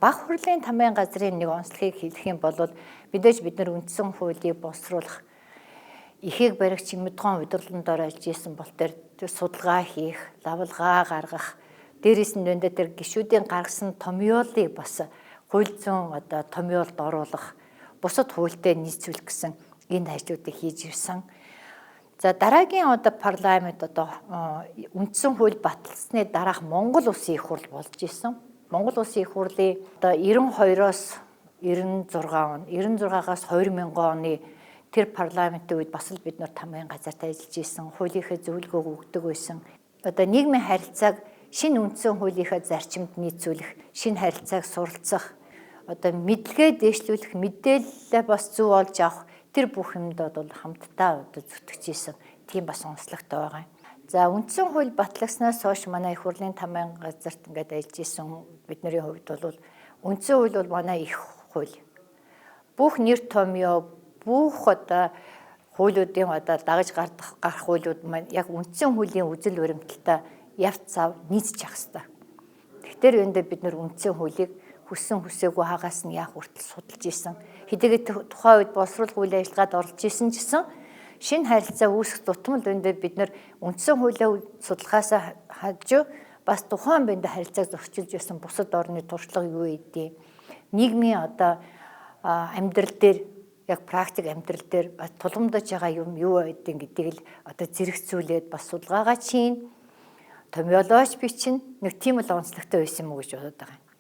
Бага хурлын тамгын газрын нэг онцлогийг хэлэх юм бол мэдээж бид нар үндсэн хуулийг боловсруулах эхийг барих чимэдгэн удирдлан дор ажиллаж исэн бол тэр судалгаа хийх, лавлгаа гаргах, дээрээс нь дэндээ тэр гишүүдийн гаргасан томьёолыг бас хууль зүйн томьёолд оруулах, бусад хуультай нийцүүлэх гэсэн энэ ажлуудыг хийж ирсэн. За дараагийн парламент үндсэн хууль баталсны дараах Монгол Улсын их хурл болж исэн. Монгол Улсын их хурлын 92-оос 96 он, 96-аас 2000 оны тэр парламентын үед бас л бид нар тамгын газарт ажиллаж исэн, хуулийнхаа зөвлөгөөг өгдөг байсан. Нийгмийн харилцааг шинэ үндсэн хуулийнхаа зарчимд нийцүүлэх, шинэ харилцааг суралцах, мэдлэгээ дээшлүүлэх, мэдээлэлээ бас зөв олж авах тэр бүх юмд бол хамтдаа зүтгэж исэн. Тийм бас онцлогтой байгаа. За үндсэн хууль батлагснаас хойш манай их хурлын тамгын газарт ингээд ажиллаж исэн бидний хувьд бол үндсэн хууль бол манай их хууль. Бүх нэр томьёо, бүх хуулиудын дагаж гарах хуулиуд маань яг үндсэн хуулийн үзэл баримталтай явц цав нийцчих хэвээр. Тэгэхээр энэ бид нар үндсэн хуулийг хүссэн хүсээгүй хагаас нь яах хүртэл судалж исэн. Хэдийгээр тухайн үед боловсруулах үйл ажиллагаанд орж исэн ч гэсэн шинэ харилцаа үүсэх тутамд энэ бид нар үндсэн хуулиа судлахаас хажуу бас тухайн биед харилцааг зөрчилж байсан бусад орны туршлага юу гэдэг, нийгмийн амьдрал дээр яг практик амьдрал дээр тулгамдж байгаа юм юу гэдгийг л зэрэгцүүлээд бас судалгаагаа чинь томьёолооч бичин нэг тийм л онцлогтой байсан юм уу гэж бодод байгаа юм.